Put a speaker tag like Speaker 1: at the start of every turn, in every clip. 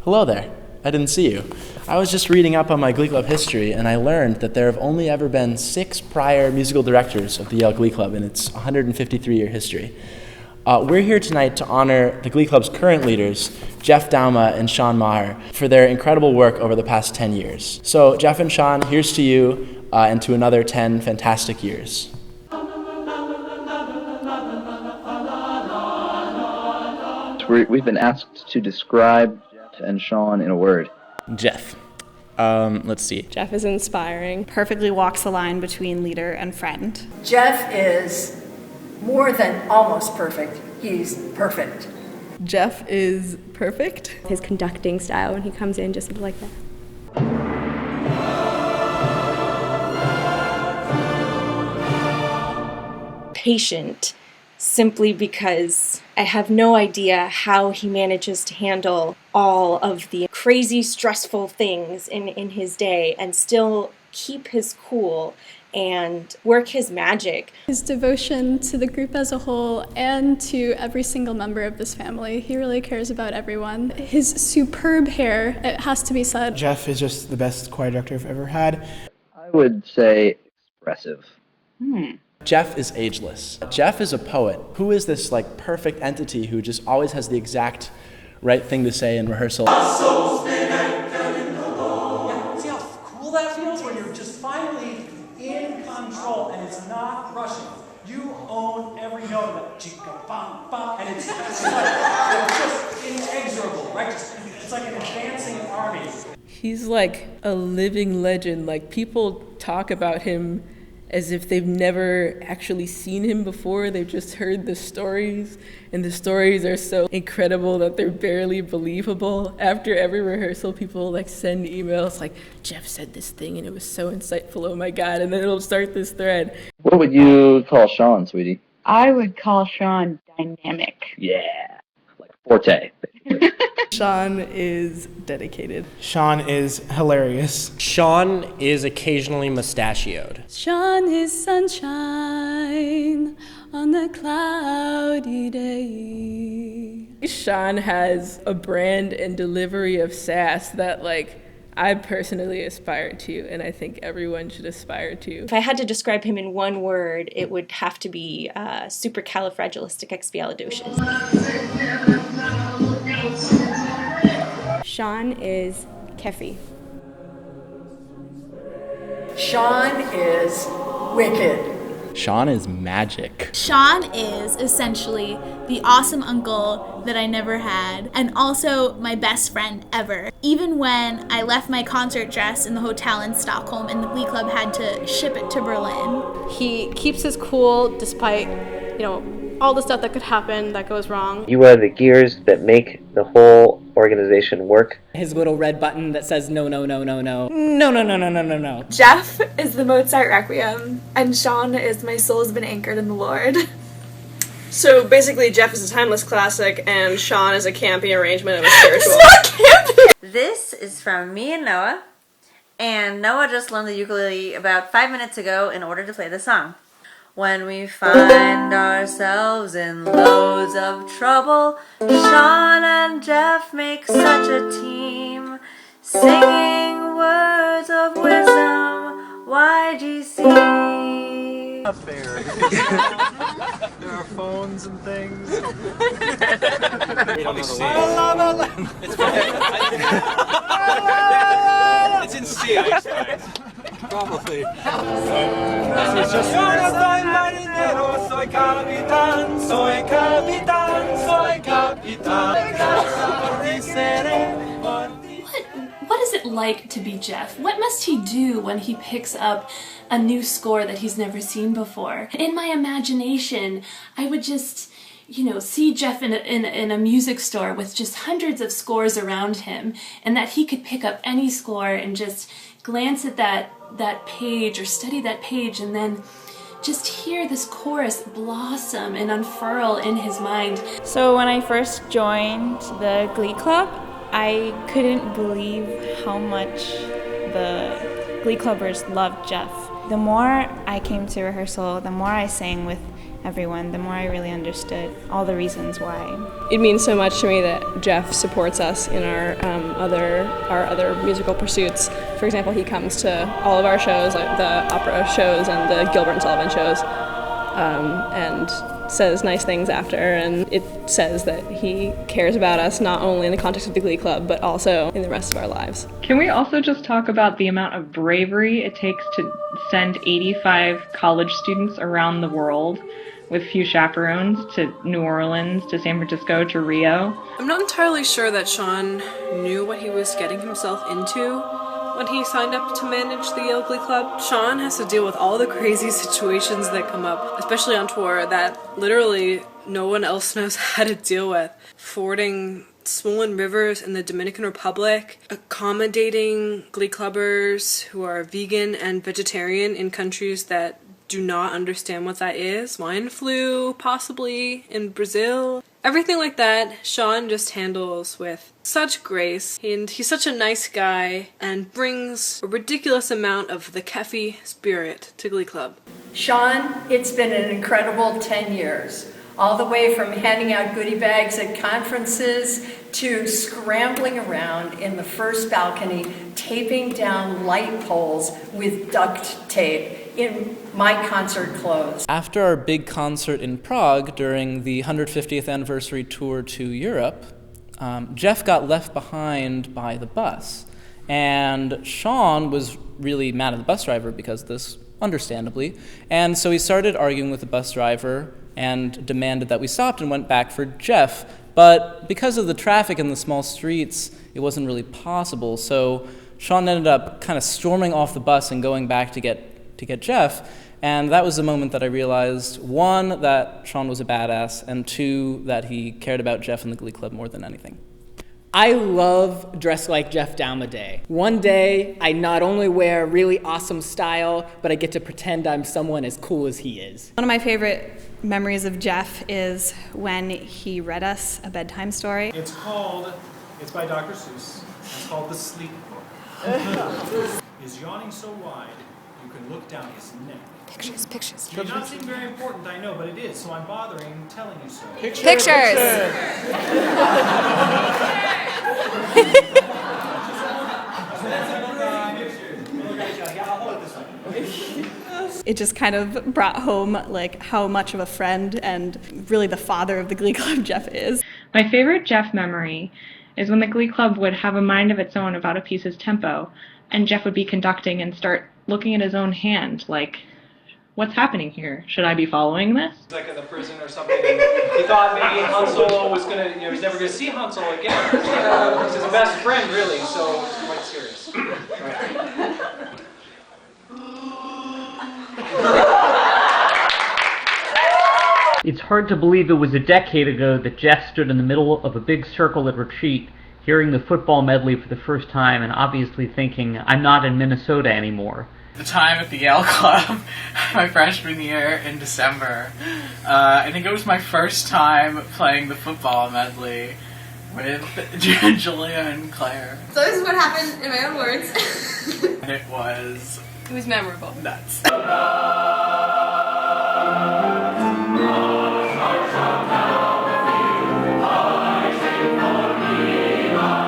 Speaker 1: Hello there. I didn't see you. I was just reading up on my Glee Club history, and I learned that there have only ever been 6 prior musical directors of the Yale Glee Club in its 153-year history. We're here tonight to honor the Glee Club's current leaders, Jeff Dauma and Sean Maher, for their incredible work over the past 10 years. So, Jeff and Sean, here's to you and to another 10 fantastic years.
Speaker 2: We've been asked to describe Jeff and Sean in a word.
Speaker 1: Jeff. Let's see.
Speaker 3: Jeff is inspiring.
Speaker 4: Perfectly walks the line between leader and friend.
Speaker 5: Jeff is more than almost perfect. He's perfect.
Speaker 3: Jeff is perfect.
Speaker 6: His conducting style when he comes in just like that.
Speaker 7: Patient, simply because I have no idea how he manages to handle all of the crazy, stressful things in his day and still keep his cool and work his magic.
Speaker 6: His devotion to the group as a whole and to every single member of this family. He really cares about everyone. His superb hair, it has to be said.
Speaker 8: Jeff is just the best choir director I've ever had.
Speaker 2: I would say expressive.
Speaker 1: Jeff is ageless. Jeff is a poet. Who is this perfect entity who just always has the exact right thing to say in rehearsal?
Speaker 9: Yeah, see how cool that feels when you're just finally in control and it's not rushing. You own every note of it. Chica, bum, bum, and it's just inexorable, right? It's like an advancing army.
Speaker 3: He's like a living legend. People talk about him as if they've never actually seen him before. They've just heard the stories, and the stories are so incredible that they're barely believable. After every rehearsal, people send emails Jeff said this thing and it was so insightful, oh my God, and then it'll start this thread.
Speaker 2: What would you call Sean, sweetie?
Speaker 10: I would call Sean dynamic.
Speaker 2: Yeah, forte.
Speaker 3: Sean is dedicated.
Speaker 8: Sean is hilarious.
Speaker 11: Sean is occasionally mustachioed.
Speaker 6: Sean is sunshine on a cloudy day.
Speaker 3: Sean has a brand and delivery of sass that I personally aspire to, and I think everyone should aspire to.
Speaker 7: If I had to describe him in one word, it would have to be supercalifragilisticexpialidocious.
Speaker 6: Sean is Kefi.
Speaker 5: Sean is wicked.
Speaker 1: Sean is magic.
Speaker 12: Sean is essentially the awesome uncle that I never had, and also my best friend ever. Even when I left my concert dress in the hotel in Stockholm and the Glee Club had to ship it to Berlin.
Speaker 6: He keeps his cool despite, all the stuff that could happen that goes wrong.
Speaker 13: You are the gears that make the whole organization work.
Speaker 11: His little red button that says no, no, no, no, no. No, no, no, no, no, no, no.
Speaker 14: Jeff is the Mozart Requiem, and Sean is my soul's been anchored in the Lord.
Speaker 3: So basically, Jeff is a timeless classic, and Sean is a campy arrangement of a spiritual.
Speaker 14: It's not campy!
Speaker 15: This is from me and Noah, and Noah just learned the ukulele about 5 minutes ago in order to play the song. When we find ourselves in loads of trouble, Sean and Jeff make such a team, singing words of wisdom, YGC.
Speaker 9: Not fair. There are phones and things. It's in C, I expect. Probably. It's just soy marinero, soy capitán, soy capitán, soy capitán.
Speaker 16: What is it like to be Jeff? What must he do when he picks up a new score that he's never seen before? In my imagination, I would just, see Jeff in a music store with just hundreds of scores around him, and that he could pick up any score and just glance at that page or study that page and then just hear this chorus blossom and unfurl in his mind.
Speaker 17: So when I first joined the Glee Club, I couldn't believe how much the Glee Clubbers loved Jeff. The more I came to rehearsal, the more I sang with
Speaker 4: everyone, the more I really understood all the reasons why.
Speaker 18: It means so much to me that Jeff supports us in our other musical pursuits. For example, he comes to all of our shows, like the opera shows and the Gilbert and Sullivan shows, and says nice things after, and it says that he cares about us not only in the context of the Glee Club, but also in the rest of our lives.
Speaker 19: Can we also just talk about the amount of bravery it takes to send 85 college students around the world with few chaperones to New Orleans, to San Francisco, to Rio?
Speaker 20: I'm not entirely sure that Sean knew what he was getting himself into when he signed up to manage the Yale Glee Club. Sean has to deal with all the crazy situations that come up, especially on tour, that literally no one else knows how to deal with. Fording swollen rivers in the Dominican Republic, accommodating Glee Clubbers who are vegan and vegetarian in countries that do not understand what that is. Swine flu, possibly, in Brazil. Everything like that, Sean just handles with such grace, and he's such a nice guy and brings a ridiculous amount of the Keffy spirit to Glee Club.
Speaker 5: Sean, it's been an incredible 10 years. All the way from handing out goodie bags at conferences to scrambling around in the first balcony, taping down light poles with duct tape in my concert clothes.
Speaker 21: After our big concert in Prague during the 150th anniversary tour to Europe, Jeff got left behind by the bus. And Sean was really mad at the bus driver because of this, understandably. And so he started arguing with the bus driver and demanded that we stopped and went back for Jeff. But because of the traffic in the small streets, it wasn't really possible. So Sean ended up kind of storming off the bus and going back to get Jeff. And that was the moment that I realized, one, that Sean was a badass, and two, that he cared about Jeff and the Glee Club more than anything.
Speaker 11: I love Dress Like Jeff Dahmer Day. One day, I not only wear really awesome style, but I get to pretend I'm someone as cool as he is.
Speaker 4: One of my favorite memories of Jeff is when he read us a bedtime story.
Speaker 9: It's by Dr. Seuss. It's called The Sleep Book. Is yawning so wide, you can look down his neck.
Speaker 4: Pictures.
Speaker 9: It may not seem very important, I know, but it is, so I'm bothering telling you so.
Speaker 4: Pictures. It just kind of brought home like how much of a friend and really the father of the Glee Club Jeff is.
Speaker 19: My favorite Jeff memory is when the Glee Club would have a mind of its own about a piece's tempo, and Jeff would be conducting and start looking at his own hand, like, what's happening here? Should I be following this?
Speaker 9: Like in the prison or something, and he thought maybe Han Solo was gonna, he's never gonna see Han Solo again. He's his best friend, really, so it's quite serious.
Speaker 22: It's hard to believe it was a decade ago that Jeff stood in the middle of a big circle at retreat, hearing the football medley for the first time and obviously thinking, I'm not in Minnesota anymore.
Speaker 23: The time at the Yale Club, my freshman year in December, I think it was my first time playing the football medley with Julia and Claire.
Speaker 24: So this is what happened in my own words.
Speaker 23: And it was
Speaker 24: memorable.
Speaker 23: Nuts.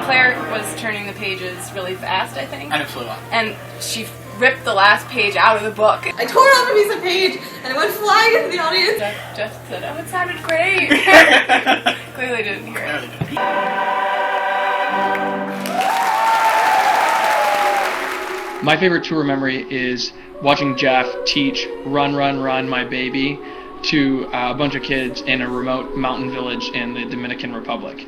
Speaker 24: Claire was turning the pages really fast, I think.
Speaker 23: And it flew up.
Speaker 24: And she ripped the last page out of the book. I tore off a piece of page and it went flying into the audience. Jeff said, oh, it sounded great. Clearly didn't hear it.
Speaker 25: My favorite tour memory is watching Jeff teach Run, Run, Run, My Baby to a bunch of kids in a remote mountain village in the Dominican Republic.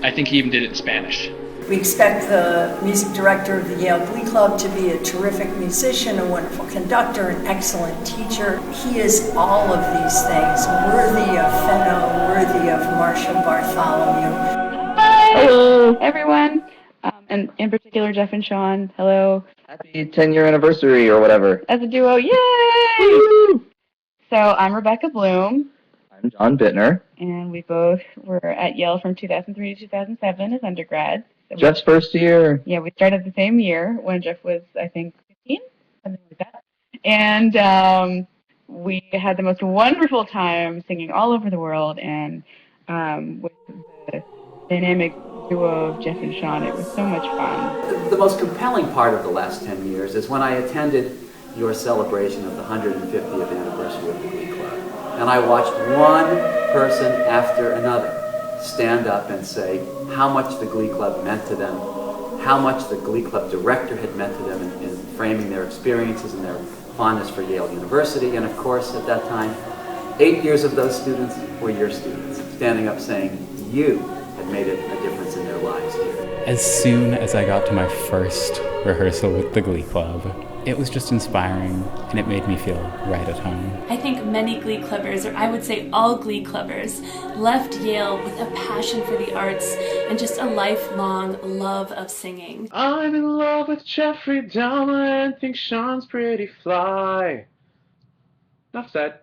Speaker 25: I think he even did it in Spanish.
Speaker 5: We expect the music director of the Yale Glee Club to be a terrific musician, a wonderful conductor, an excellent teacher. He is all of these things, worthy of Fenno, worthy of Marcia Bartholomew.
Speaker 10: Hello, everyone. And in particular, Jeff and Sean, hello.
Speaker 2: Happy 10-year anniversary or whatever.
Speaker 10: As a duo, yay! Woo! So I'm Rebecca Bloom.
Speaker 2: I'm John Bittner.
Speaker 10: And we both were at Yale from 2003 to 2007 as undergrads. So
Speaker 2: Jeff's first year.
Speaker 10: Yeah, we started the same year when Jeff was, I think, 15, something like that. And we had the most wonderful time singing all over the world, and with the dynamic duo of Jeff and Sean, it was so much fun.
Speaker 1: The most compelling part of the last 10 years is when I attended your celebration of the 150th anniversary of the Glee Club. And I watched one person after another stand up and say how much the Glee Club meant to them, how much the Glee Club director had meant to them in framing their experiences and their fondness for Yale University. And of course, at that time, 8 years of those students were your students, standing up saying you had made a difference in their lives here.
Speaker 6: As soon as I got to my first rehearsal with the Glee Club, it was just inspiring, and it made me feel right at home.
Speaker 16: I think many Glee Clubbers, or I would say all Glee Clubbers, left Yale with a passion for the arts and just a lifelong love of singing.
Speaker 7: I'm in love with Jeffrey Dahmer and think Sean's pretty fly. Enough said.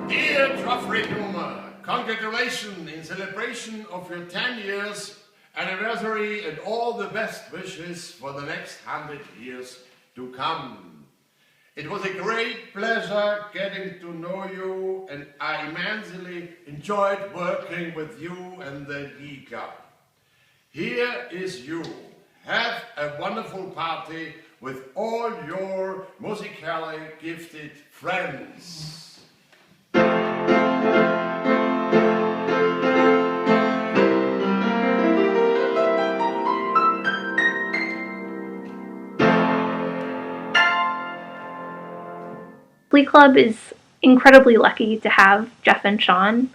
Speaker 8: Dear Jeffrey Dahmer, congratulations in celebration of your 10 years anniversary and all the best wishes for the next 100 years to come. It was a great pleasure getting to know you, and I immensely enjoyed working with you and the Glee Club. Here is you. Have a wonderful party with all your musically gifted friends.
Speaker 12: Glee Club is incredibly lucky to have Jeff and Sean,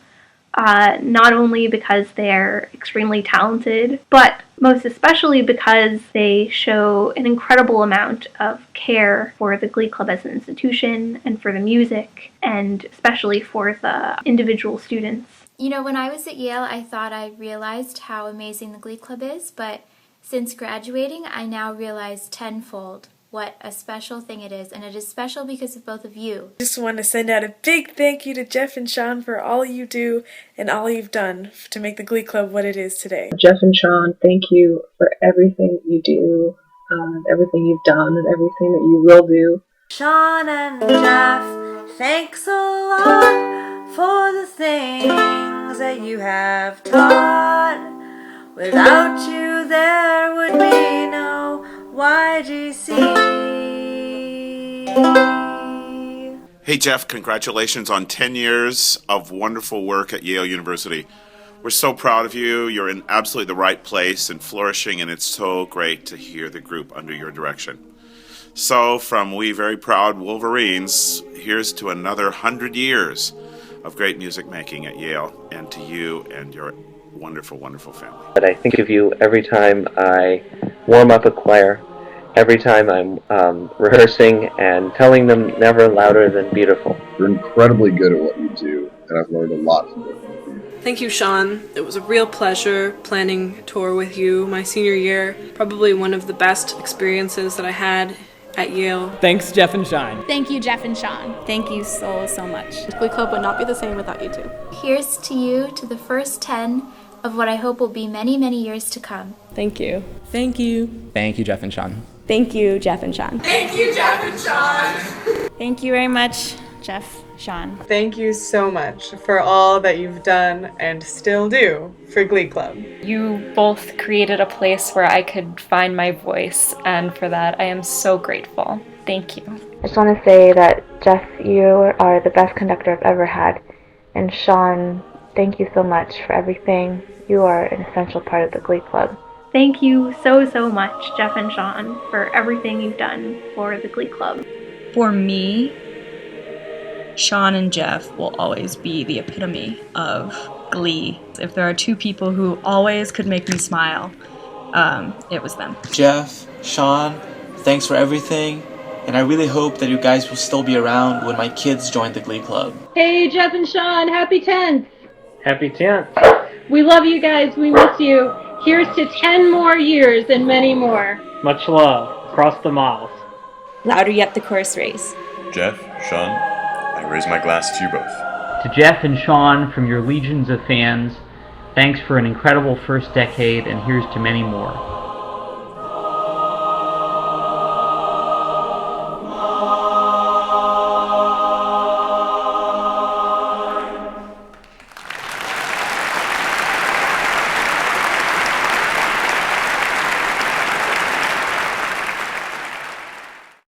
Speaker 12: not only because they're extremely talented, but most especially because they show an incredible amount of care for the Glee Club as an institution and for the music, and especially for the individual students.
Speaker 26: You know, when I was at Yale, I thought I realized how amazing the Glee Club is, but since graduating, I now realize tenfold what a special thing it is, and it is special because of both of you.
Speaker 27: Just want to send out a big thank you to Jeff and Sean for all you do and all you've done to make the Glee Club what it is today.
Speaker 28: Jeff and Sean, thank you for everything you do, everything you've done, and everything that you will do.
Speaker 15: Sean and Jeff, thanks a lot for the things that you have taught. Without you, there would be no YGC.
Speaker 29: Hey Jeff, congratulations on 10 years of wonderful work at Yale University. We're so proud of you. You're in absolutely the right place and flourishing, and it's so great to hear the group under your direction. So from we very proud Wolverines, here's to another 100 years of great music making at Yale, and to you and your wonderful, wonderful family.
Speaker 13: But I think of you every time I warm up a choir, every time I'm rehearsing and telling them never louder than beautiful.
Speaker 30: You're incredibly good at what you do, and I've learned a lot from working with you.
Speaker 20: Thank you, Sean. It was a real pleasure planning a tour with you my senior year. Probably one of the best experiences that I had at Yale.
Speaker 11: Thanks, Jeff and Sean.
Speaker 26: Thank you, Jeff and Sean.
Speaker 4: Thank you so, so much.
Speaker 18: Glee Club would not be the same without you two.
Speaker 26: Here's to you, to the first 10 of what I hope will be many, many years to come.
Speaker 18: Thank you.
Speaker 3: Thank you.
Speaker 6: Thank you, Jeff and Sean.
Speaker 14: Thank you, Jeff and Sean.
Speaker 24: Thank you, Jeff and Sean.
Speaker 17: Thank you very much, Jeff, Sean.
Speaker 31: Thank you so much for all that you've done and still do for Glee Club.
Speaker 32: You both created a place where I could find my voice, and for that I am so grateful. Thank you.
Speaker 10: I just want to say that, Jeff, you are the best conductor I've ever had. And Sean, thank you so much for everything. You are an essential part of the Glee Club.
Speaker 12: Thank you so, so much, Jeff and Sean, for everything you've done for the Glee Club.
Speaker 4: For me, Sean and Jeff will always be the epitome of Glee. If there are two people who always could make me smile, it was them.
Speaker 33: Jeff, Sean, thanks for everything, and I really hope that you guys will still be around when my kids join the Glee Club.
Speaker 34: Hey, Jeff and Sean, happy 10th!
Speaker 25: Happy 10th.
Speaker 34: We love you guys, we miss you. Here's to 10 more years and many more.
Speaker 25: Much love across the miles.
Speaker 14: Louder yet the chorus raise.
Speaker 35: Jeff, Sean, I raise my glass to you both.
Speaker 22: To Jeff and Sean, from your legions of fans, thanks for an incredible first decade, and here's to many more.